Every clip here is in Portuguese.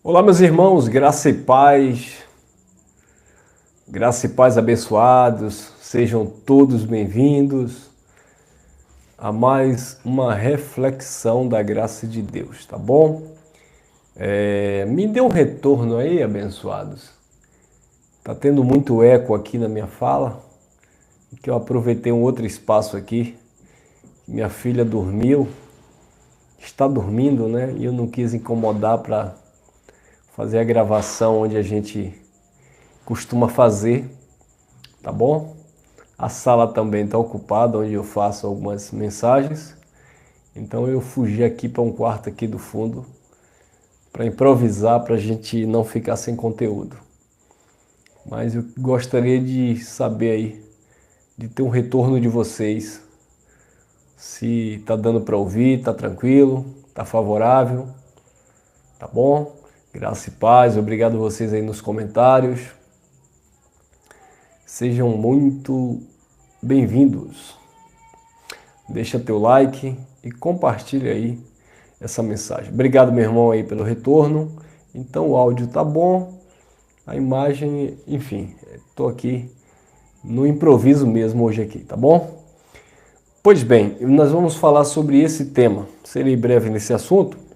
Olá, meus irmãos, graça e paz abençoados, sejam todos bem-vindos a mais uma reflexão da graça de Deus, tá bom? Me dê um retorno aí, abençoados. Tá tendo muito eco aqui na minha fala, que eu aproveitei um outro espaço aqui. Minha filha dormiu, está dormindo, né? E eu não quis incomodar para fazer a gravação onde a gente costuma fazer, tá bom? A sala também está ocupada, onde eu faço algumas mensagens. Então eu fugi aqui para um quarto aqui do fundo para improvisar, para a gente não ficar sem conteúdo. Mas eu gostaria de saber aí, de ter um retorno de vocês. Se está dando para ouvir, está tranquilo, está favorável, tá bom? Graça e paz, obrigado a vocês aí nos comentários. Sejam muito bem-vindos. Deixa teu like e compartilha aí essa mensagem. Obrigado, meu irmão, aí pelo retorno. Então o áudio tá bom, a imagem, enfim, estou aqui no improviso mesmo hoje aqui, tá bom? Pois bem, nós vamos falar sobre esse tema. Serei breve nesse assunto,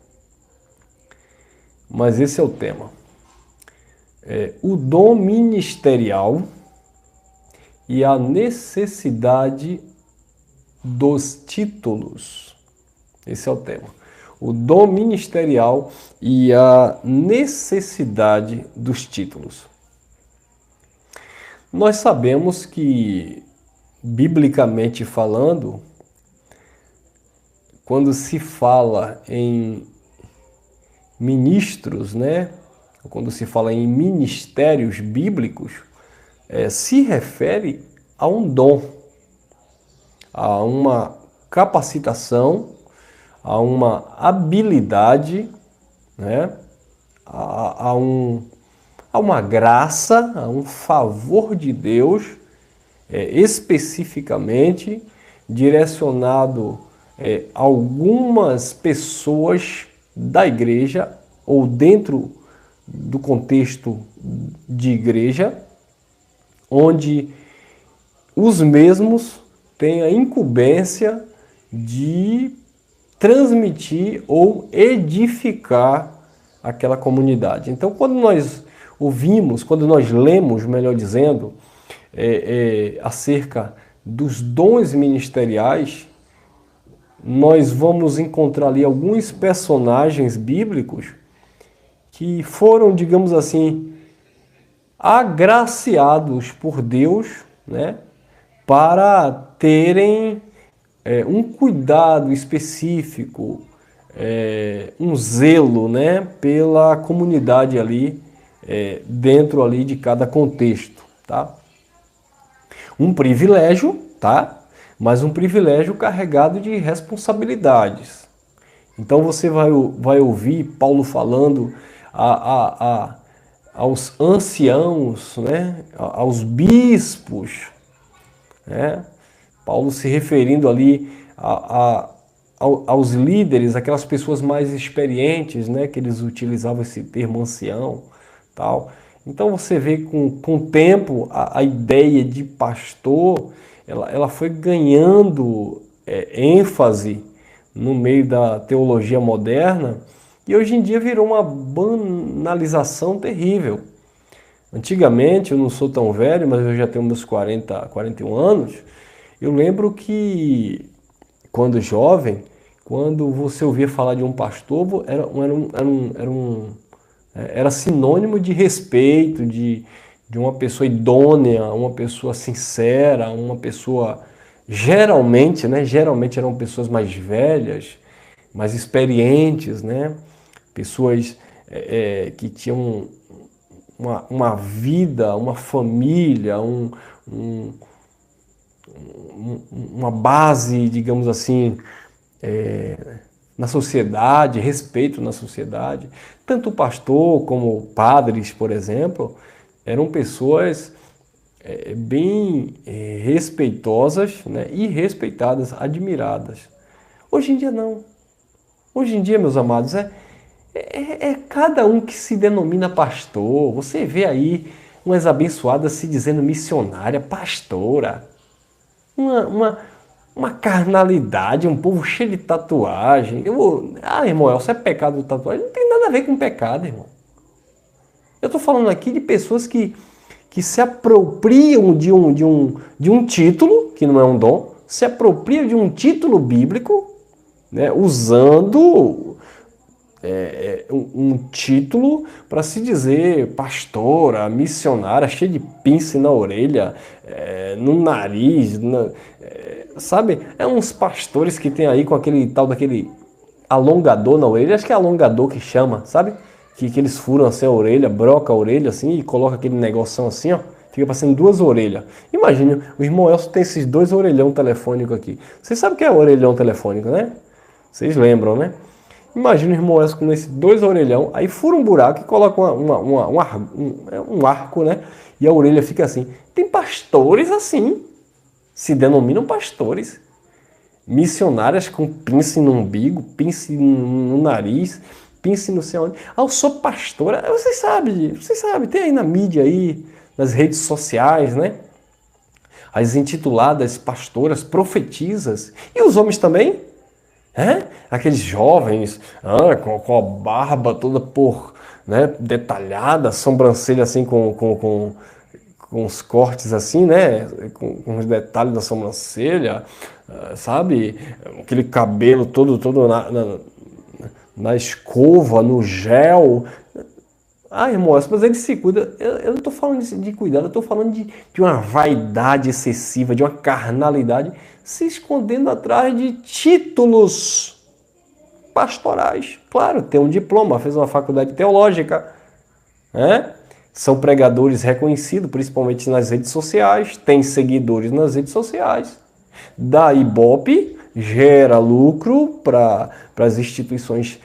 mas esse é o tema. O dom ministerial e a necessidade dos títulos. Esse é o tema. O dom ministerial e a necessidade dos títulos. Nós sabemos que, biblicamente falando, quando se fala em ministros, né? Quando se fala em ministérios bíblicos, se refere a um dom, a uma capacitação, a uma habilidade, né? a uma graça, a um favor de Deus, especificamente direcionado a algumas pessoas da igreja ou dentro do contexto de igreja, onde os mesmos têm a incumbência de transmitir ou edificar aquela comunidade. Então, quando nós ouvimos, quando nós lemos, melhor dizendo, acerca dos dons ministeriais, nós vamos encontrar ali alguns personagens bíblicos que foram, digamos assim, agraciados por Deus, né, para terem um cuidado específico, um zelo, né, pela comunidade ali, dentro ali de cada contexto, tá? Um privilégio, tá? Mas um privilégio carregado de responsabilidades. Então você vai ouvir Paulo falando aos anciãos, né? Aos bispos, né? Paulo se referindo ali aos líderes, aquelas pessoas mais experientes, né? Que eles utilizavam esse termo ancião, tal. Então você vê com o tempo a ideia de pastor, ela foi ganhando ênfase no meio da teologia moderna e hoje em dia virou uma banalização terrível. Antigamente, eu não sou tão velho, mas eu já tenho meus 41 anos, eu lembro que quando jovem, quando você ouvia falar de um pastor, era sinônimo de respeito, de uma pessoa idônea, uma pessoa sincera, uma pessoa geralmente, né? Geralmente eram pessoas mais velhas, mais experientes, né? Pessoas que tinham uma vida, uma família, uma base, digamos assim, na sociedade, respeito na sociedade. Tanto o pastor como padres, por exemplo, eram pessoas bem respeitosas, né, e respeitadas, admiradas. Hoje em dia não. Hoje em dia, meus amados, É cada um que se denomina pastor. Você vê aí umas abençoadas se dizendo missionária, pastora. Uma, uma, uma carnalidade, um povo cheio de tatuagem. Irmão, isso é pecado tatuagem? Não tem nada a ver com pecado, irmão. Eu estou falando aqui de pessoas que se apropriam de um título, que não é um dom, se apropriam de um título bíblico, né, usando um título para se dizer pastora, missionária, cheia de pince na orelha, no nariz, sabe? É uns pastores que tem aí com aquele tal daquele alongador na orelha, acho que é alongador que chama, sabe? Que eles furam assim a orelha, broca a orelha assim e coloca aquele negoção assim, ó. Fica parecendo duas orelhas. Imagina, o irmão Elcio tem esses dois orelhão telefônicos aqui. Vocês sabem o que é orelhão telefônico, né? Vocês lembram, né? Imagina o irmão Elcio com esses dois orelhão, aí fura um buraco e coloca um arco, né? E a orelha fica assim. Tem pastores assim, se denominam pastores. Missionárias com pince no umbigo, pince no nariz, pince no sei onde. Eu sou pastora. Vocês sabem, tem aí na mídia aí, nas redes sociais, né? As intituladas pastoras, profetisas. E os homens também? Aqueles jovens com a barba toda detalhada, sobrancelha assim com os cortes assim, né? Com os detalhes da sobrancelha, sabe? Aquele cabelo todo na escova, no gel. Irmão, mas ele se cuida. Eu não estou falando de cuidado, eu estou falando de uma vaidade excessiva, de uma carnalidade, se escondendo atrás de títulos pastorais. Claro, tem um diploma, fez uma faculdade teológica, né? São pregadores reconhecidos, principalmente nas redes sociais, tem seguidores nas redes sociais. Da Ibope gera lucro para as instituições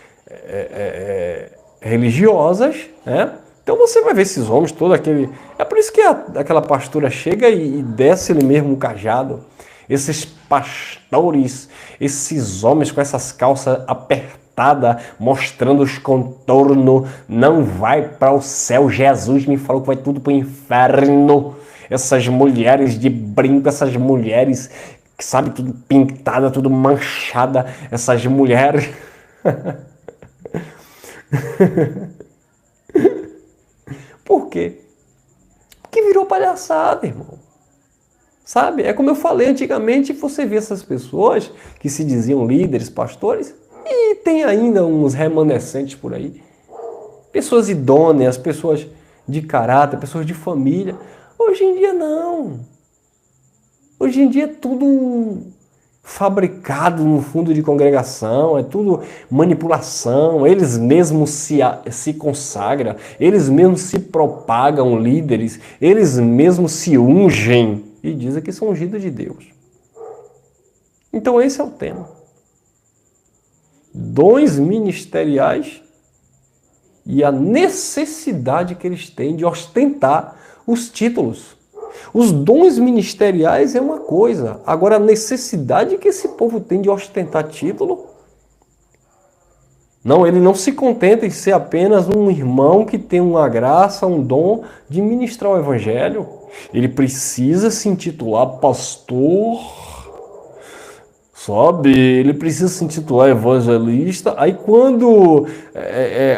religiosas, né? Então você vai ver esses homens, todo aquele... É por isso que aquela pastora chega e desce ele mesmo o cajado. Esses pastores, esses homens com essas calças apertadas, mostrando os contornos, não vai para o céu. Jesus me falou que vai tudo para o inferno. Essas mulheres de brinco, essas mulheres que sabe tudo pintada, tudo manchada, essas mulheres. Por quê? Porque virou palhaçada, irmão. Sabe? É como eu falei, antigamente você vê essas pessoas que se diziam líderes, pastores, e tem ainda uns remanescentes por aí. Pessoas idôneas, pessoas de caráter, pessoas de família. Hoje em dia não. Hoje em dia é tudo fabricado no fundo de congregação, é tudo manipulação, eles mesmos se consagram, eles mesmos se propagam líderes, eles mesmos se ungem e dizem que são ungidos de Deus. Então esse é o tema. Dons ministeriais e a necessidade que eles têm de ostentar os títulos. Os dons ministeriais é uma coisa, agora a necessidade que esse povo tem de ostentar título, não, ele não se contenta em ser apenas um irmão que tem uma graça, um dom de ministrar o evangelho. Ele precisa se intitular pastor, sabe? Ele precisa se intitular evangelista. Aí quando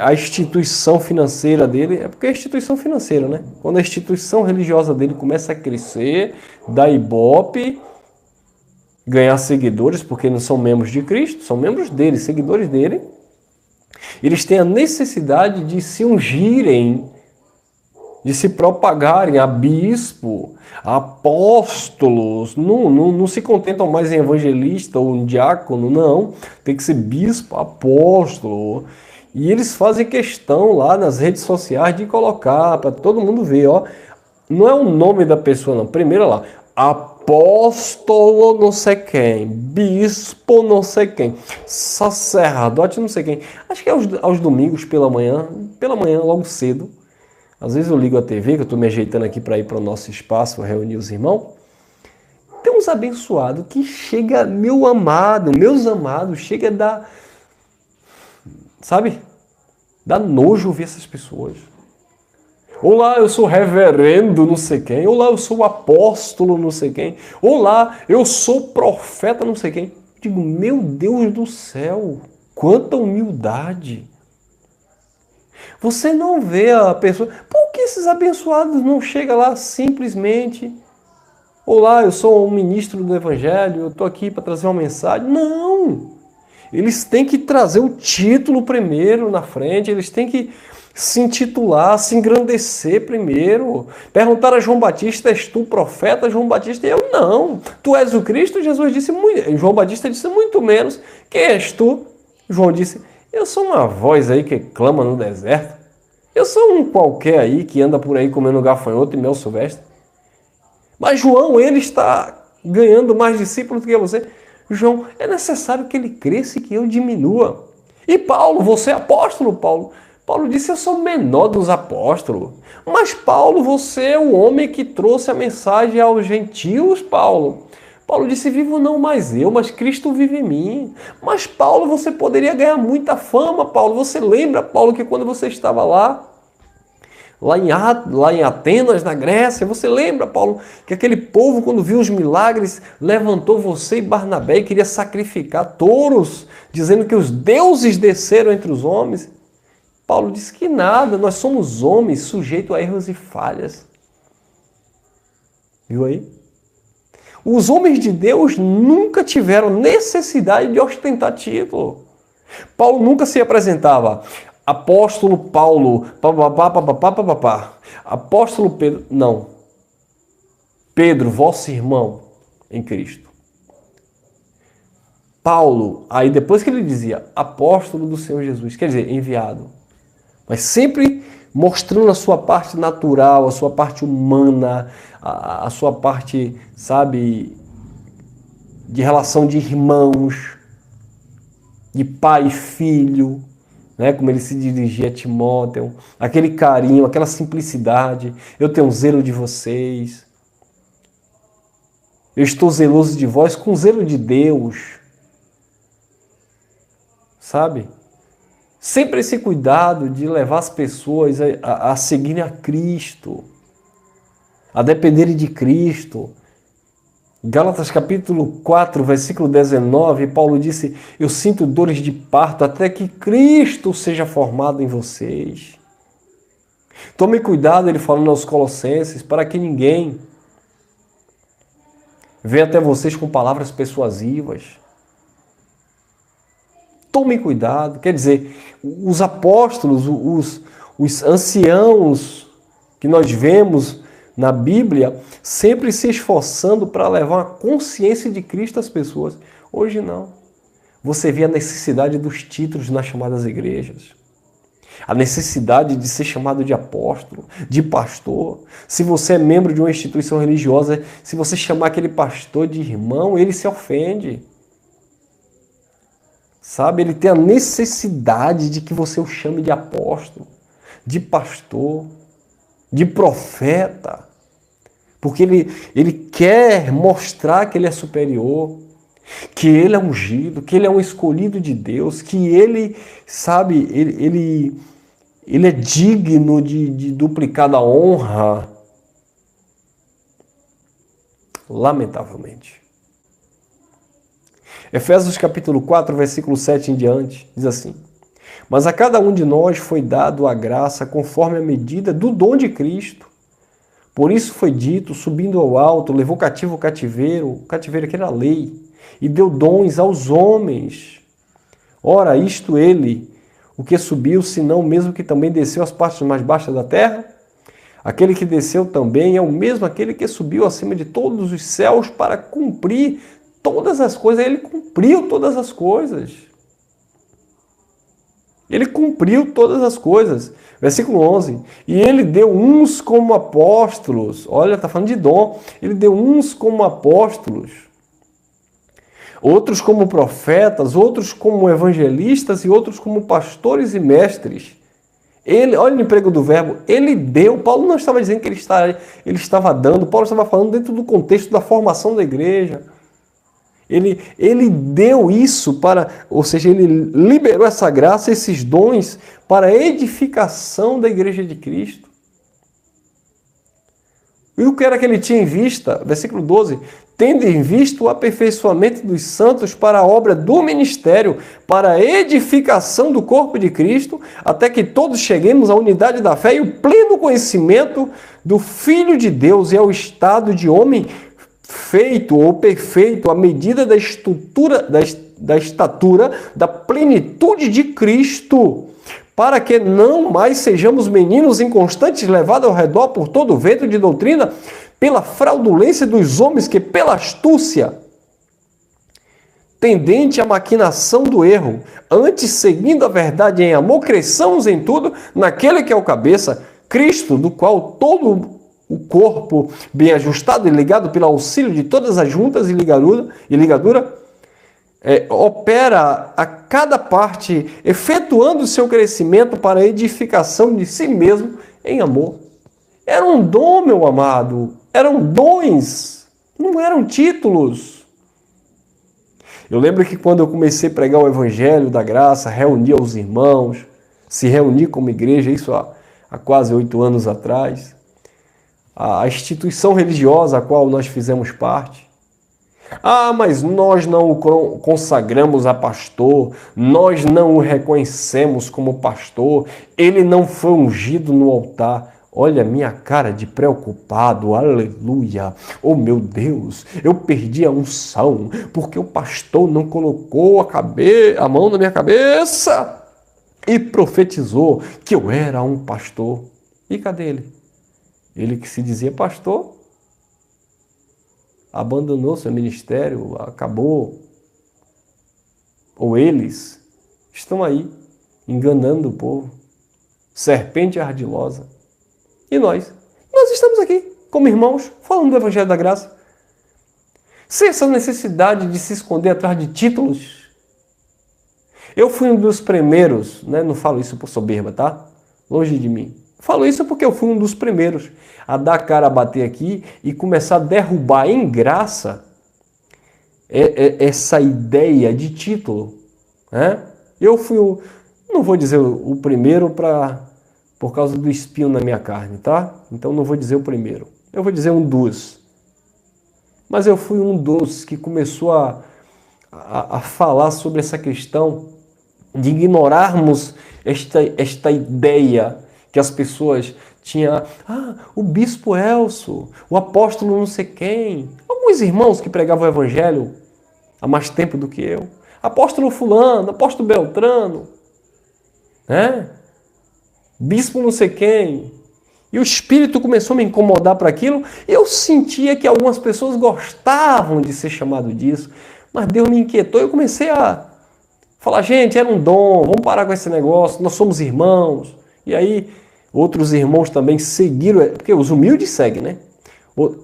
a instituição financeira dele, é porque é a instituição financeira, né? Quando a instituição religiosa dele começa a crescer, da Ibope, ganhar seguidores, porque não são membros de Cristo, são membros dele, seguidores dele, eles têm a necessidade de se ungirem, de se propagarem a bispo, a apóstolos, não se contentam mais em evangelista ou em diácono, não, tem que ser bispo, apóstolo, e eles fazem questão lá nas redes sociais de colocar para todo mundo ver, ó, não é o nome da pessoa não, primeiro lá, apóstolo não sei quem, bispo não sei quem, sacerdote não sei quem, acho que é aos domingos pela manhã logo cedo. Às vezes eu ligo a TV, que eu estou me ajeitando aqui para ir para o nosso espaço, reunir os irmãos. Tem uns abençoados que chega, meus amados, chega da... Sabe? Dá nojo ouvir essas pessoas. Olá, eu sou reverendo não sei quem. Olá, eu sou apóstolo não sei quem. Olá, eu sou profeta não sei quem. Digo, meu Deus do céu, quanta humildade. Você não vê a pessoa... Por que esses abençoados não chegam lá simplesmente... Olá, eu sou um ministro do Evangelho, eu estou aqui para trazer uma mensagem. Não! Eles têm que trazer o título primeiro na frente, eles têm que se intitular, se engrandecer primeiro. Perguntaram a João Batista, és tu profeta, João Batista? E eu, não. Tu és o Cristo? Jesus disse, muito. João Batista disse, muito menos. Quem és tu? João disse, eu sou uma voz aí que clama no deserto. Eu sou um qualquer aí que anda por aí comendo gafanhoto e mel silvestre. Mas João, ele está ganhando mais discípulos do que você. João, é necessário que ele cresça e que eu diminua. E Paulo, você é apóstolo, Paulo. Paulo disse, eu sou o menor dos apóstolos. Mas Paulo, você é o homem que trouxe a mensagem aos gentios, Paulo. Paulo disse, vivo não mais eu, mas Cristo vive em mim. Mas Paulo, você poderia ganhar muita fama, Paulo. Você lembra, Paulo, que quando você estava lá em Atenas, na Grécia, você lembra, Paulo, que aquele povo, quando viu os milagres, levantou você e Barnabé e queria sacrificar touros, dizendo que os deuses desceram entre os homens? Paulo disse que nada, nós somos homens sujeitos a erros e falhas. Viu aí? Os homens de Deus nunca tiveram necessidade de ostentar título. Paulo nunca se apresentava apóstolo Paulo, papapá. Apóstolo Pedro, não. Pedro, vosso irmão em Cristo. Paulo, aí depois que ele dizia apóstolo do Senhor Jesus, quer dizer, enviado. Mas sempre mostrando a sua parte natural, a sua parte humana, a sua parte, sabe, de relação de irmãos, de pai e filho, né, como ele se dirigia a Timóteo, aquele carinho, aquela simplicidade. Eu tenho zelo de vocês. Eu estou zeloso de vós com zelo de Deus. Sabe? Sempre esse cuidado de levar as pessoas a seguirem a Cristo, a dependerem de Cristo. Gálatas capítulo 4, versículo 19, Paulo disse, eu sinto dores de parto até que Cristo seja formado em vocês. Tome cuidado, ele falando aos Colossenses, para que ninguém venha até vocês com palavras persuasivas. Tome cuidado, quer dizer, os apóstolos, os anciãos que nós vemos na Bíblia, sempre se esforçando para levar a consciência de Cristo às pessoas. Hoje não. Você vê a necessidade dos títulos nas chamadas igrejas. A necessidade de ser chamado de apóstolo, de pastor. Se você é membro de uma instituição religiosa, se você chamar aquele pastor de irmão, ele se ofende. Sabe, ele tem a necessidade de que você o chame de apóstolo, de pastor, de profeta. Porque ele quer mostrar que ele é superior, que ele é ungido, que ele é um escolhido de Deus, que ele, sabe, ele é digno de duplicada honra. Lamentavelmente. Efésios capítulo 4, versículo 7 em diante, diz assim, mas a cada um de nós foi dado a graça conforme a medida do dom de Cristo. Por isso foi dito, subindo ao alto, levou cativo o cativeiro que era a lei, e deu dons aos homens. Ora, isto ele, o que subiu, senão o mesmo que também desceu às partes mais baixas da terra? Aquele que desceu também é o mesmo aquele que subiu acima de todos os céus para cumprir todas as coisas. Ele cumpriu todas as coisas. Ele cumpriu todas as coisas. Versículo 11. E ele deu uns como apóstolos. Olha, está falando de dom. Ele deu uns como apóstolos, outros como profetas, outros como evangelistas e outros como pastores e mestres. Olha o emprego do verbo. Ele deu. Paulo não estava dizendo que ele estava dando. Paulo estava falando dentro do contexto da formação da igreja. Ele deu isso para, ou seja, ele liberou essa graça, esses dons para a edificação da igreja de Cristo. E o que era que ele tinha em vista? Versículo 12. Tendo em vista o aperfeiçoamento dos santos para a obra do ministério, para a edificação do corpo de Cristo, até que todos cheguemos à unidade da fé e o pleno conhecimento do Filho de Deus e ao estado de homem feito ou perfeito à medida da estatura da plenitude de Cristo, para que não mais sejamos meninos inconstantes levados ao redor por todo o vento de doutrina, pela fraudulência dos homens que, pela astúcia, tendente à maquinação do erro, antes, seguindo a verdade em amor, cresçamos em tudo naquele que é o cabeça, Cristo, do qual todo o corpo, bem ajustado e ligado pelo auxílio de todas as juntas e ligadura, opera a cada parte, efetuando o seu crescimento para a edificação de si mesmo em amor. Era um dom, meu amado, eram dons, não eram títulos. Eu lembro que quando eu comecei a pregar o Evangelho da Graça, reunir os irmãos, se reunir como igreja, isso há quase 8 anos atrás, a instituição religiosa a qual nós fizemos parte. Mas nós não o consagramos a pastor, nós não o reconhecemos como pastor, ele não foi ungido no altar. Olha a minha cara de preocupado, aleluia. Oh meu Deus, eu perdi a unção, porque o pastor não colocou a mão na minha cabeça e profetizou que eu era um pastor. E cadê ele? Ele que se dizia pastor, abandonou seu ministério, acabou. Ou eles estão aí, enganando o povo. Serpente ardilosa. E nós? Nós estamos aqui, como irmãos, falando do Evangelho da Graça. Sem essa necessidade de se esconder atrás de títulos. Eu fui um dos primeiros, não falo isso por soberba, tá? Longe de mim. Falo isso porque eu fui um dos primeiros a dar a cara a bater aqui e começar a derrubar em graça essa ideia de título. Eu fui não vou dizer o primeiro por causa do espinho na minha carne, tá? Então não vou dizer o primeiro. Eu vou dizer um dos. Mas eu fui um dos que começou a falar sobre essa questão de ignorarmos esta ideia que as pessoas tinham. O bispo Elcio, o apóstolo não sei quem. Alguns irmãos que pregavam o evangelho há mais tempo do que eu. Apóstolo fulano, apóstolo Beltrano, bispo não sei quem. E o Espírito começou a me incomodar para aquilo. E eu sentia que algumas pessoas gostavam de ser chamado disso. Mas Deus me inquietou e eu comecei a falar, gente, era um dom, vamos parar com esse negócio, nós somos irmãos. E aí outros irmãos também seguiram, porque os humildes seguem, né?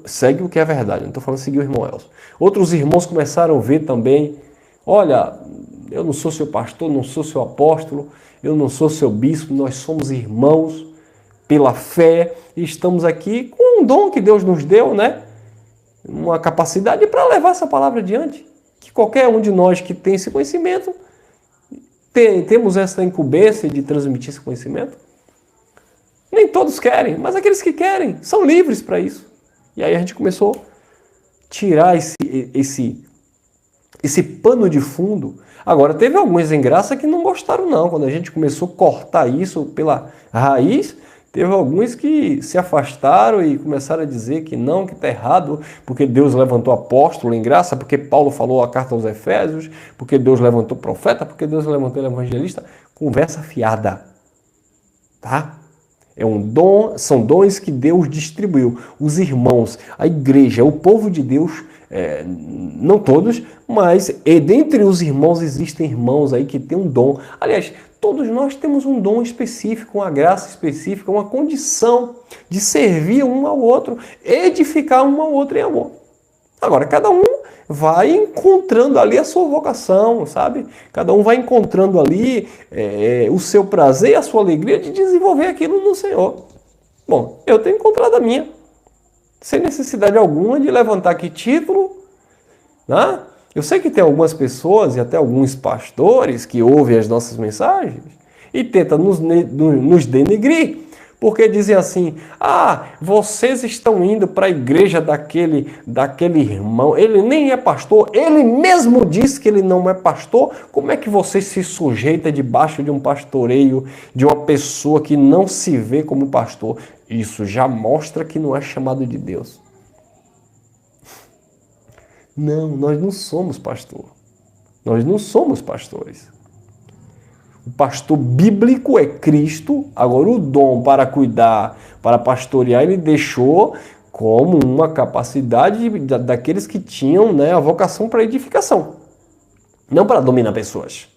Segue o que é verdade, não estou falando seguir o irmão Elcio. Outros irmãos começaram a ver também, olha, eu não sou seu pastor, não sou seu apóstolo, eu não sou seu bispo, nós somos irmãos pela fé e estamos aqui com um dom que Deus nos deu, uma capacidade para levar essa palavra adiante. Que qualquer um de nós que tem esse conhecimento, temos essa incumbência de transmitir esse conhecimento. Nem todos querem, mas aqueles que querem são livres para isso. E aí a gente começou a tirar esse pano de fundo. Agora, teve alguns em graça que não gostaram não. Quando a gente começou a cortar isso pela raiz, teve alguns que se afastaram e começaram a dizer que não, que está errado, porque Deus levantou apóstolo em graça, porque Paulo falou a carta aos Efésios, porque Deus levantou profeta, porque Deus levantou evangelista. Conversa fiada, tá? É um dom, são dons que Deus distribuiu. Os irmãos, a igreja, o povo de Deus, não todos, mas dentre os irmãos existem irmãos aí que têm um dom. Aliás, todos nós temos um dom específico, uma graça específica, uma condição de servir um ao outro, edificar um ao outro em amor. Agora, cada um vai encontrando ali a sua vocação, sabe? Cada um vai encontrando ali o seu prazer e a sua alegria de desenvolver aquilo no Senhor. Bom, eu tenho encontrado a minha, sem necessidade alguma de levantar aqui título, Eu sei que tem algumas pessoas e até alguns pastores que ouvem as nossas mensagens e tentam nos denegrir, porque dizem assim: ah, vocês estão indo para a igreja daquele irmão, ele nem é pastor, ele mesmo diz que ele não é pastor, como é que você se sujeita debaixo de um pastoreio de uma pessoa que não se vê como pastor? Isso já mostra que não é chamado de Deus. Não, nós não somos pastor. Nós não somos pastores. O pastor bíblico é Cristo. Agora, o dom para cuidar, para pastorear, ele deixou como uma capacidade daqueles que tinham, né, a vocação para edificação. Não para dominar pessoas.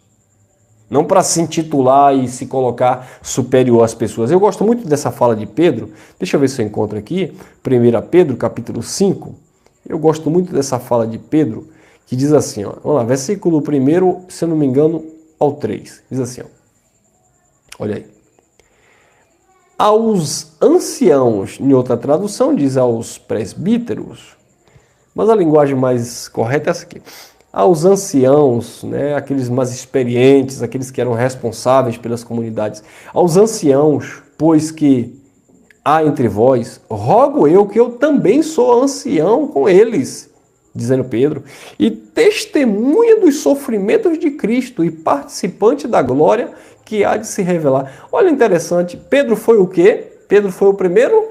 Não para se intitular e se colocar superior às pessoas. Eu gosto muito dessa fala de Pedro. Deixa eu ver se eu encontro aqui. 1 Pedro, capítulo 5. Eu gosto muito dessa fala de Pedro, que diz assim, ó, vamos lá, versículo 1, se eu não me engano, ao 3. Diz assim, ó, olha aí. Aos anciãos, em outra tradução, diz aos presbíteros, mas a linguagem mais correta é essa aqui. Aos anciãos, né, aqueles mais experientes, aqueles que eram responsáveis pelas comunidades. Aos anciãos, pois que há entre vós, rogo eu que eu também sou ancião com eles, dizendo Pedro, e testemunha dos sofrimentos de Cristo e participante da glória que há de se revelar. Olha, interessante, Pedro foi o quê? Pedro foi o primeiro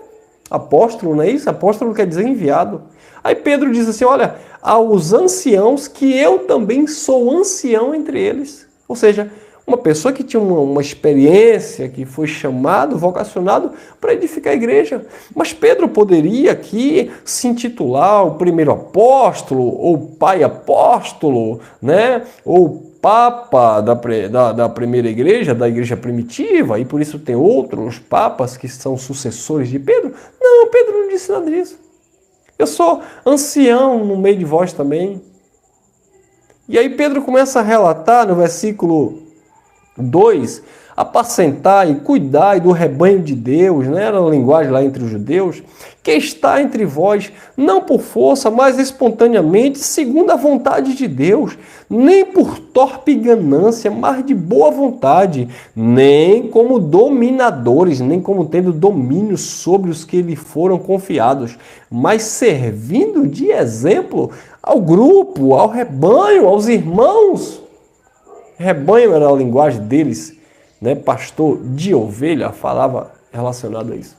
apóstolo, não é isso? Apóstolo quer dizer enviado. Aí Pedro diz assim, olha, aos anciãos que eu também sou ancião entre eles. Ou seja, uma pessoa que tinha uma experiência, que foi chamado, vocacionado para edificar a igreja. Mas Pedro poderia aqui se intitular o primeiro apóstolo, ou pai apóstolo, né? Ou papa da primeira igreja, da igreja primitiva, e por isso tem outros papas que são sucessores de Pedro. Não, Pedro não disse nada disso. Eu sou ancião no meio de vós também. E aí Pedro começa a relatar no versículo 2, apacentar e cuidar do rebanho de Deus, né? Era a linguagem lá entre os judeus, que está entre vós, não por força, mas espontaneamente, segundo a vontade de Deus, nem por torpe ganância, mas de boa vontade, nem como dominadores, nem como tendo domínio sobre os que lhe foram confiados, mas servindo de exemplo ao grupo, ao rebanho, aos irmãos. Rebanho era a linguagem deles, né? Pastor de ovelha falava relacionado a isso.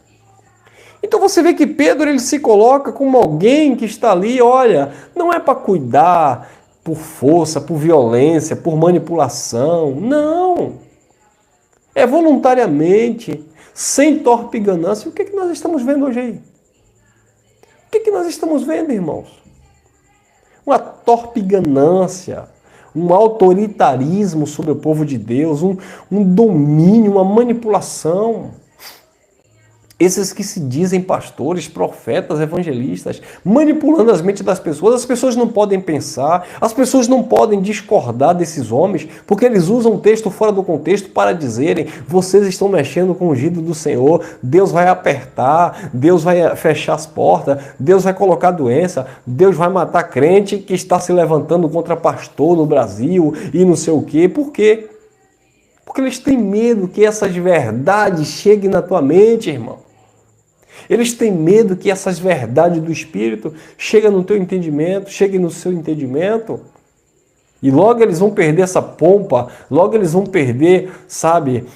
Então você vê que Pedro ele se coloca como alguém que está ali, olha, não é para cuidar por força, por violência, por manipulação, não. É voluntariamente, sem torpe ganância. O que é que nós estamos vendo hoje aí? O que é que nós estamos vendo, irmãos? Uma torpe ganância, um autoritarismo sobre o povo de Deus, um domínio, uma manipulação. Esses que se dizem pastores, profetas, evangelistas, manipulando as mentes das pessoas. As pessoas não podem pensar, as pessoas não podem discordar desses homens, porque eles usam o texto fora do contexto para dizerem: vocês estão mexendo com o ungido do Senhor, Deus vai apertar, Deus vai fechar as portas, Deus vai colocar doença, Deus vai matar crente que está se levantando contra pastor no Brasil e não sei o quê. Por quê? Porque eles têm medo que essas verdades cheguem na tua mente, irmão. Eles têm medo que essas verdades do Espírito cheguem no teu entendimento, cheguem no seu entendimento. E logo eles vão perder essa pompa, logo eles vão perder, sabe,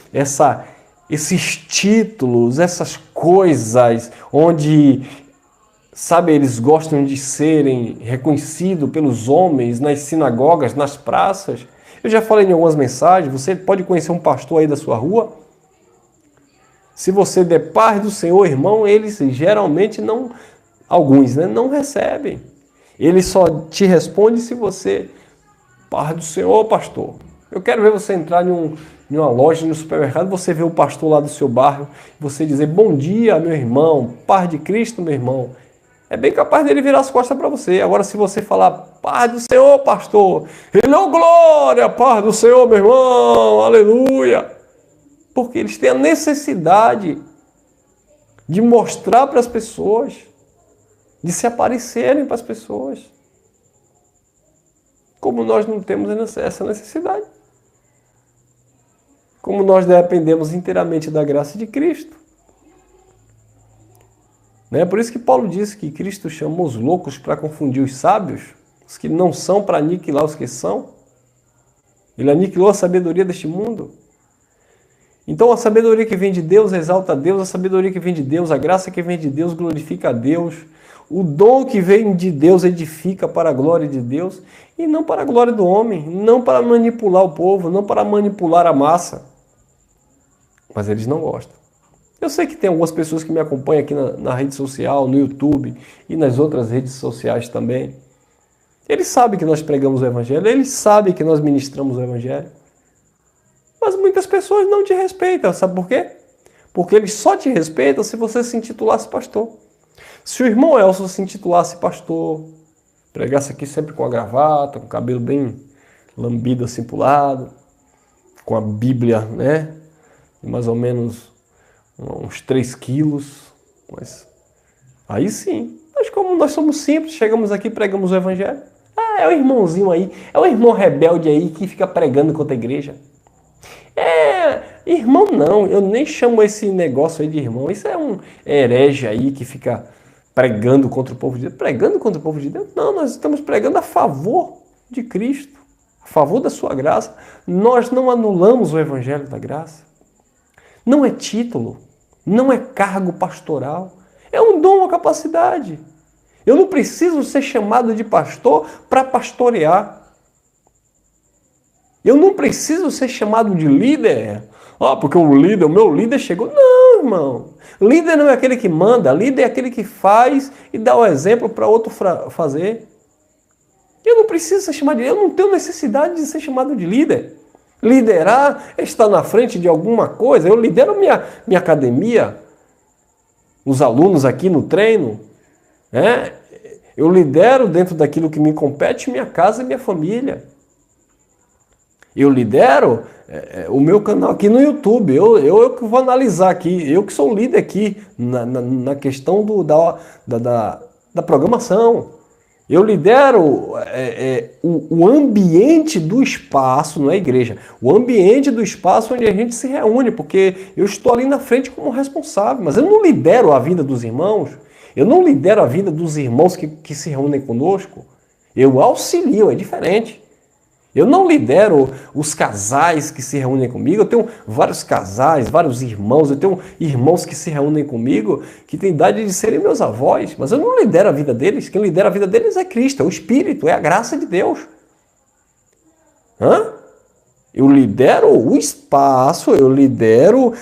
esses títulos, essas coisas onde, sabe, eles gostam de serem reconhecidos pelos homens nas sinagogas, nas praças. Eu já falei em algumas mensagens, você pode conhecer um pastor aí da sua rua. Se você der paz do Senhor, irmão, eles geralmente não, alguns, né, não recebem. Ele só te responde se você, paz do Senhor, pastor. Eu quero ver você entrar em uma loja, no supermercado, você vê o pastor lá do seu bairro, você dizer: bom dia, meu irmão, paz de Cristo, meu irmão. É bem capaz dele virar as costas para você. Agora, se você falar: paz do Senhor, pastor, ele é glória, paz do Senhor, meu irmão, aleluia. Porque eles têm a necessidade de mostrar para as pessoas, de se aparecerem para as pessoas. como nós não temos essa necessidade. Como nós dependemos inteiramente da graça de Cristo. Né? Por isso que Paulo disse que Cristo chamou os loucos para confundir os sábios, os que não são para aniquilar os que são. Ele aniquilou a sabedoria deste mundo. Então a sabedoria que vem de Deus exalta a Deus, a sabedoria que vem de Deus, a graça que vem de Deus glorifica a Deus, o dom que vem de Deus edifica para a glória de Deus e não para a glória do homem, não para manipular o povo, não para manipular a massa. Mas eles não gostam. Eu sei que tem algumas pessoas que me acompanham aqui na rede social, no YouTube e nas outras redes sociais também. Eles sabem que nós pregamos o Evangelho, eles sabem que nós ministramos o Evangelho. Mas muitas pessoas não te respeitam, sabe por quê? Porque eles só te respeitam se você se intitulasse pastor. Se o irmão Elson se intitulasse pastor, pregasse aqui sempre com a gravata, com o cabelo bem lambido assim pro lado, com a Bíblia, né? Mais ou menos uns 3 quilos, mas aí sim. Mas como nós somos simples, chegamos aqui e pregamos o Evangelho. É o irmãozinho aí, é o irmão rebelde aí que fica pregando contra a igreja. Irmão não, eu nem chamo esse negócio aí de irmão. Isso é um herege aí que fica pregando contra o povo de Deus. Pregando contra o povo de Deus? Não, nós estamos pregando a favor de Cristo, a favor da sua graça. Nós não anulamos o Evangelho da graça. Não é título, não é cargo pastoral, é um dom, uma capacidade. Eu não preciso ser chamado de pastor para pastorear. Eu não preciso ser chamado de líder. Porque o meu líder chegou. Não, irmão. Líder não é aquele que manda, líder é aquele que faz e dá o exemplo para outro fazer. Eu não preciso ser chamado de líder, eu não tenho necessidade de ser chamado de líder. Liderar é estar na frente de alguma coisa. Eu lidero minha academia, os alunos aqui no treino. Eu lidero dentro daquilo que me compete minha casa e minha família. Eu lidero o meu canal aqui no YouTube. Eu que vou analisar aqui. Eu que sou o líder aqui na questão da programação. Eu lidero o ambiente do espaço, não é igreja, o ambiente do espaço onde a gente se reúne, porque eu estou ali na frente como responsável, mas eu não lidero a vida dos irmãos, eu não lidero a vida dos irmãos que se reúnem conosco, eu auxilio, é diferente. Eu não lidero os casais que se reúnem comigo. Eu tenho vários casais, vários irmãos. Eu tenho irmãos que se reúnem comigo que têm idade de serem meus avós. Mas eu não lidero a vida deles. Quem lidera a vida deles é Cristo, é o Espírito, é a graça de Deus. Eu lidero o espaço, eu lidero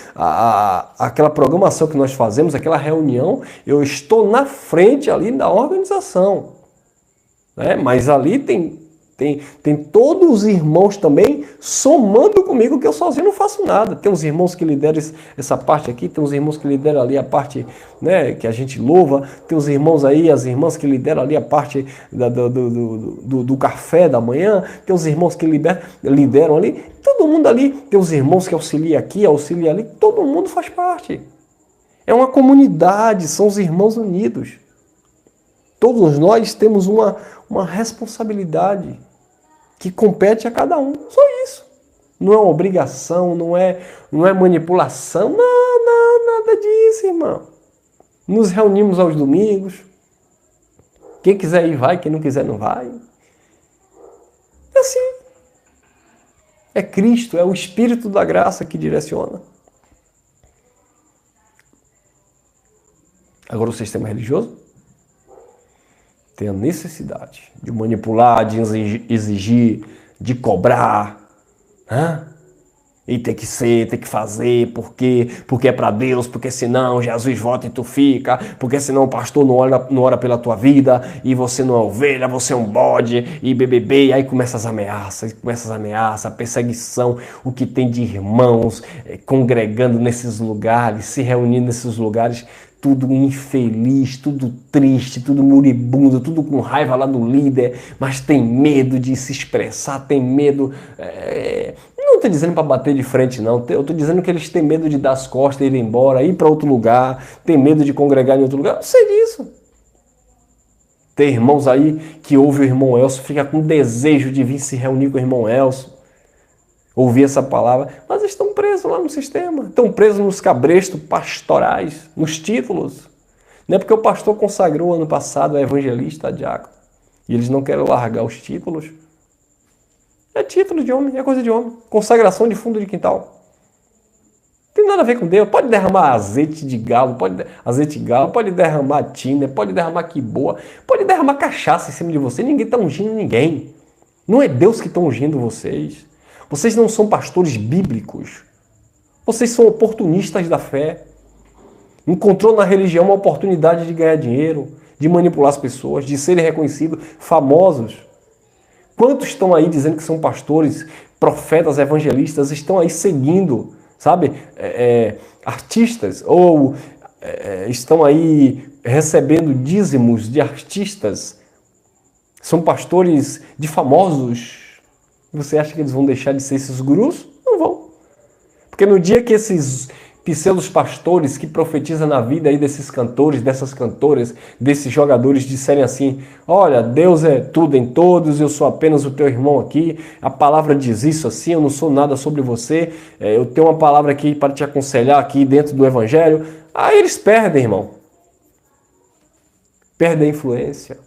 aquela programação que nós fazemos, aquela reunião. Eu estou na frente ali da organização. Mas ali tem todos os irmãos também somando comigo, que eu sozinho não faço nada. Tem uns irmãos que lideram essa parte aqui, tem uns irmãos que lideram ali a parte, né, que a gente louva, tem os irmãos aí, as irmãs que lideram ali a parte do café da manhã, tem os irmãos que lideram ali, todo mundo ali, tem os irmãos que auxiliam aqui, auxiliam ali, todo mundo faz parte. É uma comunidade, são os irmãos unidos. Todos nós temos uma responsabilidade que compete a cada um. Só isso. Não é uma obrigação, não é manipulação. Não, nada disso, irmão. Nos reunimos aos domingos. Quem quiser ir, vai. Quem não quiser, não vai. É assim. É Cristo, é o Espírito da graça que direciona. Agora o sistema religioso tem a necessidade de manipular, de exigir, de cobrar, e tem que ser, tem que fazer, porque é para Deus, porque senão Jesus volta e tu fica, porque senão o pastor não ora pela tua vida, e você não é ovelha, você é um bode, e BBB, e aí começa as ameaças, a perseguição, o que tem de irmãos congregando nesses lugares, se reunindo nesses lugares, tudo infeliz, tudo triste, tudo moribundo, tudo com raiva lá do líder, mas tem medo de se expressar, tem medo... Não estou dizendo para bater de frente, não. Eu estou dizendo que eles têm medo de dar as costas, ir embora, ir para outro lugar, tem medo de congregar em outro lugar. Eu sei disso. Tem irmãos aí que ouvem o irmão Elcio, fica com desejo de vir se reunir com o irmão Elcio, ouvir essa palavra, mas estão presos lá no sistema, estão presos nos cabrestos pastorais, nos títulos. Não é porque o pastor consagrou ano passado a evangelista, a diácono, e eles não querem largar os títulos. É título de homem, é coisa de homem. Consagração de fundo de quintal. Não tem nada a ver com Deus. Pode derramar azeite de galo, pode derramar tina, pode derramar quiboa, pode derramar cachaça em cima de você. Ninguém está ungindo ninguém. Não é Deus que está ungindo vocês. Vocês não são pastores bíblicos. Vocês são oportunistas da fé. Encontrou na religião uma oportunidade de ganhar dinheiro, de manipular as pessoas, de serem reconhecidos, famosos. Quantos estão aí dizendo que são pastores, profetas, evangelistas, estão aí seguindo, sabe, artistas, ou estão aí recebendo dízimos de artistas, são pastores de famosos. Você acha que eles vão deixar de ser esses gurus? Não vão. Porque no dia que esses pseudos pastores que profetizam na vida aí desses cantores, dessas cantoras, desses jogadores disserem assim: olha, Deus é tudo em todos, eu sou apenas o teu irmão aqui, a palavra diz isso assim, eu não sou nada sobre você, eu tenho uma palavra aqui para te aconselhar aqui dentro do evangelho. Aí eles perdem, irmão. Perdem a influência,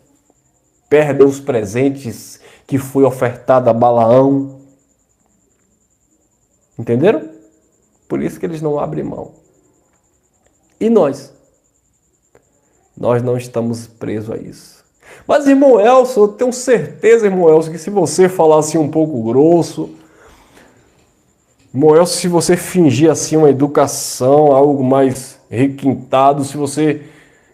perdem os presentes que foi ofertado a Balaão. Entenderam? Por isso que eles não abrem mão. E nós? Nós não estamos presos a isso. Mas, irmão Elcio, eu tenho certeza, irmão Elcio, que se você falar assim um pouco grosso, irmão Elcio, se você fingir assim uma educação, algo mais requintado, se você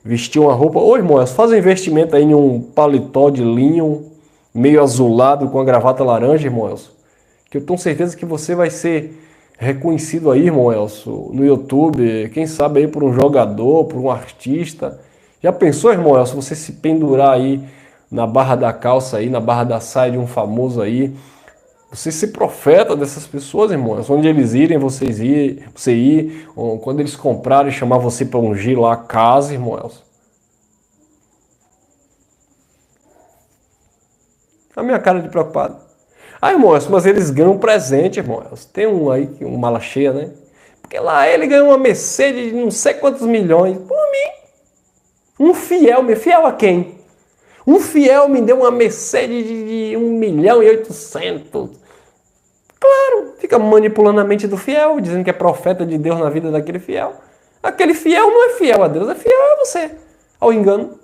vestir uma roupa... Ô, irmão Elcio, faz um investimento aí em um paletó de linho, meio azulado, com a gravata laranja, irmão Elcio, que eu tenho certeza que você vai ser reconhecido aí, irmão Elcio, no YouTube, quem sabe aí por um jogador, por um artista. Já pensou, irmão Elcio, você se pendurar aí na barra da calça aí, na barra da saia de um famoso aí, você ser profeta dessas pessoas, irmão Elcio, onde eles irem, você ir, quando eles comprarem, chamar você para ungir lá a casa, irmão Elcio. A minha cara de preocupado. Ah, irmão Elcio, mas eles ganham um presente, irmão Elcio. Tem um aí, um mala cheia, né? Porque lá ele ganhou uma Mercedes de não sei quantos milhões. Por mim. Um fiel a quem? Um fiel me deu uma Mercedes de 1.800.000. Claro, fica manipulando a mente do fiel, dizendo que é profeta de Deus na vida daquele fiel. Aquele fiel não é fiel a Deus, é fiel a você, ao engano.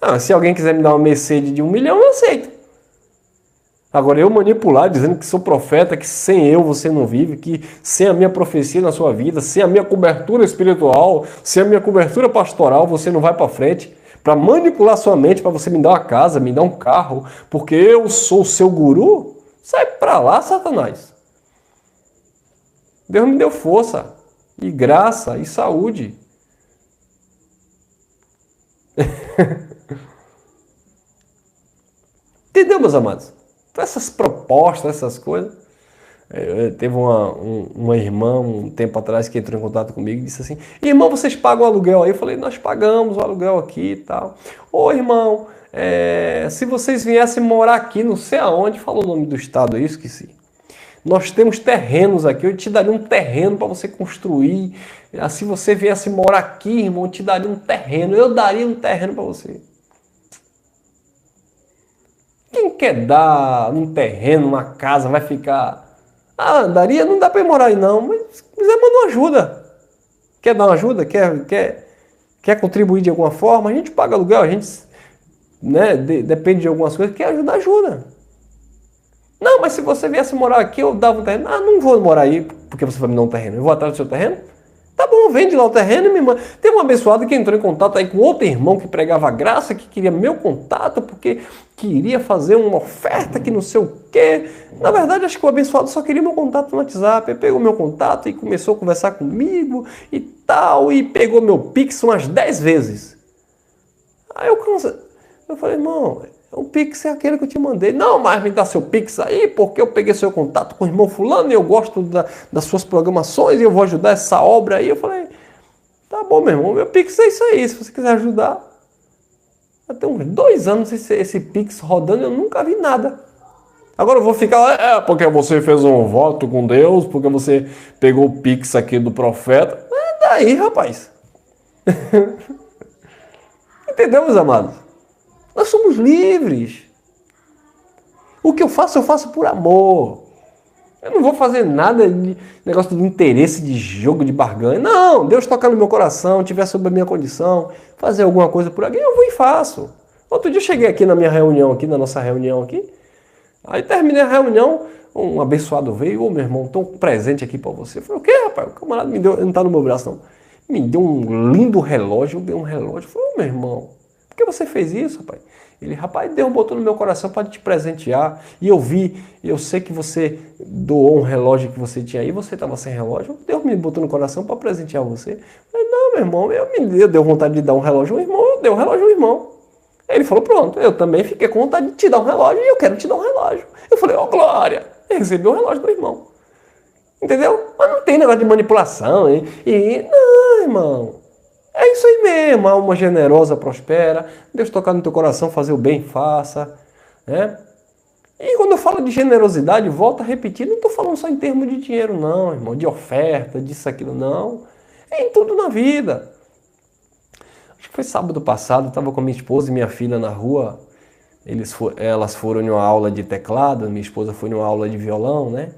Ah, se alguém quiser me dar uma Mercedes de 1 milhão, eu aceito. Agora, eu manipular, dizendo que sou profeta, que sem eu você não vive, que sem a minha profecia na sua vida, sem a minha cobertura espiritual, sem a minha cobertura pastoral, você não vai para frente, para manipular sua mente, para você me dar uma casa, me dar um carro, porque eu sou o seu guru, sai para lá, Satanás. Deus me deu força, e graça, e saúde. Entendeu, meus amados? Então, essas propostas, essas coisas. Teve uma irmã um tempo atrás que entrou em contato comigo e disse assim: irmão, vocês pagam aluguel aí? Eu falei: nós pagamos o aluguel aqui e tal. Ô, irmão, se vocês viessem morar aqui, não sei aonde, falou o nome do estado aí, esqueci. Nós temos terrenos aqui, eu te daria um terreno para você construir. Se você viesse morar aqui, irmão, eu te daria um terreno, eu daria um terreno para você. Quem quer dar um terreno, uma casa, vai ficar... Ah, daria? Não dá para ir morar aí não, mas se quiser, manda uma ajuda. Quer dar uma ajuda? Quer contribuir de alguma forma? A gente paga aluguel, a gente depende de algumas coisas, quer ajudar, ajuda. Não, mas se você viesse morar aqui, eu dava um terreno. Ah, não vou morar aí porque você vai me dar um terreno. Eu vou atrás do seu terreno? Tá bom, vende lá o terreno e me manda. Tem um abençoado que entrou em contato aí com outro irmão que pregava graça, que queria meu contato, porque queria fazer uma oferta que não sei o quê. Na verdade, acho que o abençoado só queria meu contato no WhatsApp. Ele pegou meu contato e começou a conversar comigo e tal, e pegou meu Pix umas 10 vezes. Aí eu falei: irmão, o Pix é aquele que eu te mandei. Não, mas me dá seu Pix aí, porque eu peguei seu contato com o irmão fulano e eu gosto das suas programações e eu vou ajudar essa obra aí. Eu falei: tá bom, meu irmão, meu Pix é isso aí, se você quiser ajudar, Tem uns 2 anos esse Pix rodando e eu nunca vi nada. Agora eu vou ficar, porque você fez um voto com Deus, porque você pegou o Pix aqui do profeta. Daí, rapaz. Entendeu, meus amados? Nós somos livres. O que eu faço por amor. Eu não vou fazer nada de negócio de interesse, de jogo, de barganha. Não, Deus tocar no meu coração, tiver sob a minha condição, fazer alguma coisa por alguém, eu vou e faço. Outro dia eu cheguei aqui na minha reunião, aqui na nossa reunião aqui. Aí terminei a reunião, um abençoado veio, ô meu irmão, estou presente aqui para você. Eu falei, o quê, rapaz? O camarada me deu, não está no meu braço não. Me deu um lindo relógio, eu dei um relógio. Eu falei, ô meu irmão, por que você fez isso, rapaz? Ele, rapaz, Deus botou no meu coração para te presentear. E eu sei que você doou um relógio que você tinha aí, você estava sem relógio. Deus me botou no coração para presentear você. Eu falei, não, meu irmão, eu deu vontade de dar um relógio ao irmão, eu dei um relógio ao irmão. Aí ele falou, pronto, eu também fiquei com vontade de te dar um relógio e eu quero te dar um relógio. Eu falei, ó, glória, eu recebi um relógio do irmão. Entendeu? Mas não tem negócio de manipulação. Não, irmão. É isso aí mesmo, a alma generosa prospera, Deus tocar no teu coração, fazer o bem, faça. Né? E quando eu falo de generosidade, volto a repetir, não estou falando só em termos de dinheiro não, irmão, de oferta, disso, aquilo, não. É em tudo na vida. Acho que foi sábado passado, eu estava com minha esposa e minha filha na rua, elas foram em uma aula de teclado, minha esposa foi em uma aula de violão, né?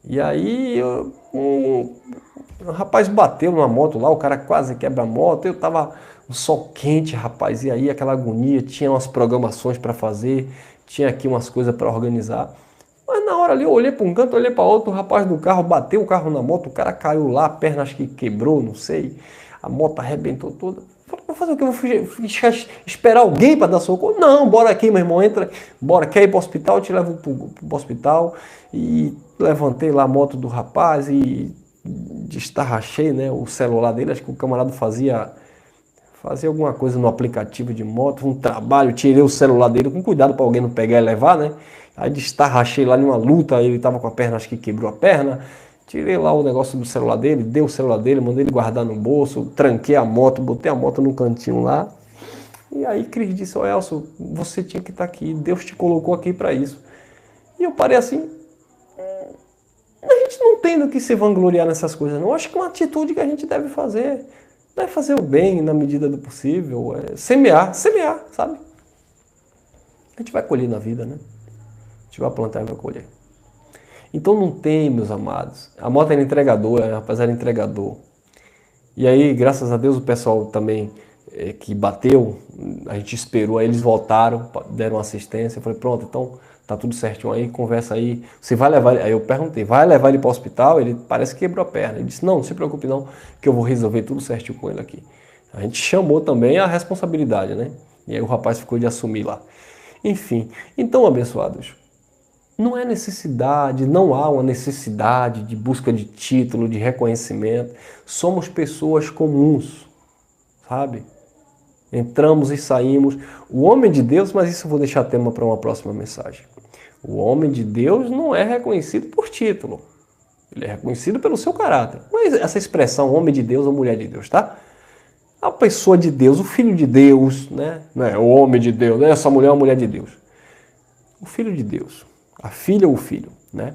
E aí um rapaz bateu numa moto lá, o cara quase quebra a moto, eu tava um sol quente, rapaz, e aí aquela agonia, tinha umas programações para fazer, tinha aqui umas coisas para organizar. Mas na hora ali eu olhei para um canto, olhei para outro, o rapaz do carro bateu o carro na moto, o cara caiu lá, a perna acho que quebrou, não sei, a moto arrebentou toda. Vou fazer o que? Vou esperar alguém para dar socorro? Não, bora aqui, meu irmão, entra, bora, quer ir para o hospital? Eu te levo para o hospital. E levantei lá a moto do rapaz e destarrachei, né, o celular dele. Acho que o camarada fazia alguma coisa no aplicativo de moto, um trabalho, tirei o celular dele com cuidado para alguém não pegar e levar, né? Aí destarrachei lá numa luta, ele estava com a perna, acho que quebrou a perna. Tirei lá o negócio do celular dele, dei o celular dele, mandei ele guardar no bolso, tranquei a moto, botei a moto no cantinho lá. E aí Cris disse, ô Elcio, você tinha que estar aqui, Deus te colocou aqui para isso. E eu parei assim, a gente não tem do que se vangloriar nessas coisas não. Acho que é uma atitude que a gente deve fazer o bem na medida do possível, semear, sabe? A gente vai colher na vida, né? A gente vai plantar e vai colher. Então não tem, meus amados. A moto era entregadora, rapaz, era entregador. E aí, graças a Deus, o pessoal também que bateu, a gente esperou, aí eles voltaram, deram assistência. Eu falei, pronto, então tá tudo certinho aí, conversa aí. Você vai levar ele? Aí eu perguntei, vai levar ele para o hospital? Ele parece que quebrou a perna. Ele disse, não se preocupe não, que eu vou resolver tudo certinho com ele aqui. A gente chamou também a responsabilidade, né? E aí o rapaz ficou de assumir lá. Enfim, então, abençoados, não é necessidade, não há uma necessidade de busca de título, de reconhecimento. Somos pessoas comuns, sabe? Entramos e saímos. O homem de Deus, mas isso eu vou deixar tema para uma próxima mensagem. O homem de Deus não é reconhecido por título. Ele é reconhecido pelo seu caráter. Mas essa expressão, homem de Deus ou mulher de Deus, tá? A pessoa de Deus, o filho de Deus, né? Não é o homem de Deus, né? Essa mulher é uma mulher de Deus. O filho de Deus. A filha ou o filho, né?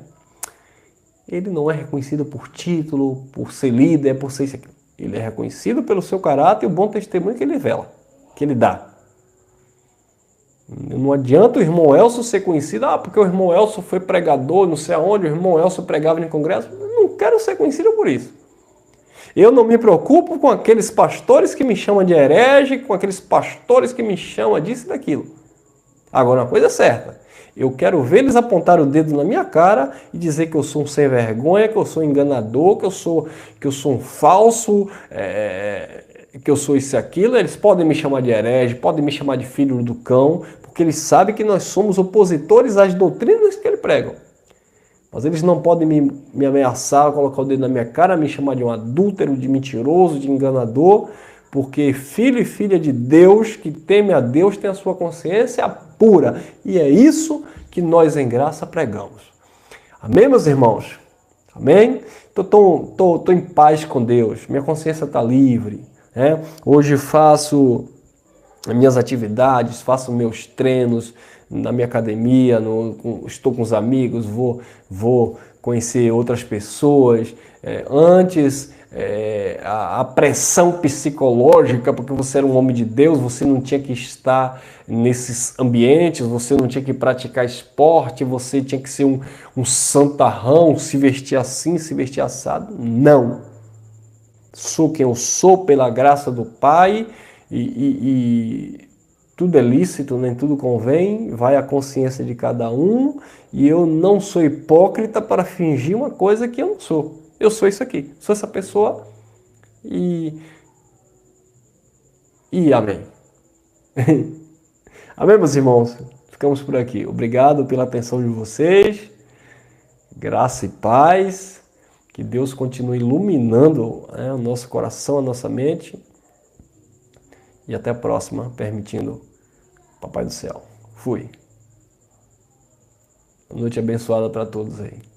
Ele não é reconhecido por título, por ser líder, por ser isso aqui. Ele é reconhecido pelo seu caráter e o bom testemunho que ele vela, que ele dá. Não adianta o irmão Elcio ser conhecido, porque o irmão Elcio foi pregador, não sei aonde, o irmão Elcio pregava em congresso. Eu não quero ser conhecido por isso. Eu não me preocupo com aqueles pastores que me chamam de herege, com aqueles pastores que me chamam disso e daquilo. Agora, uma coisa é certa. Eu quero ver eles apontar o dedo na minha cara e dizer que eu sou um sem vergonha, que eu sou um enganador, que eu sou um falso, que eu sou isso e aquilo. Eles podem me chamar de herege, podem me chamar de filho do cão, porque eles sabem que nós somos opositores às doutrinas que eles pregam. Mas eles não podem me ameaçar, colocar o dedo na minha cara, me chamar de um adúltero, de mentiroso, de enganador, porque filho e filha de Deus, que teme a Deus, tem a sua consciência pura. E é isso que nós em graça pregamos. Amém, meus irmãos? Amém? Estou em paz com Deus. Minha consciência está livre. Né? Hoje faço as minhas atividades, faço meus treinos na minha academia, estou com os amigos, vou conhecer outras pessoas. Antes, a pressão psicológica, porque você era um homem de Deus, você não tinha que estar nesses ambientes, você não tinha que praticar esporte, você tinha que ser um santarrão, se vestir assim, se vestir assado. Não. Sou quem eu sou pela graça do Pai e tudo é lícito, nem tudo convém, vai à consciência de cada um, e eu não sou hipócrita para fingir uma coisa que eu não sou. Eu sou isso aqui, sou essa pessoa e amém. Amém, meus irmãos? Ficamos por aqui. Obrigado pela atenção de vocês, graça e paz, que Deus continue iluminando, o nosso coração, a nossa mente, e até a próxima, permitindo Papai do Céu. Fui. Uma noite abençoada para todos aí.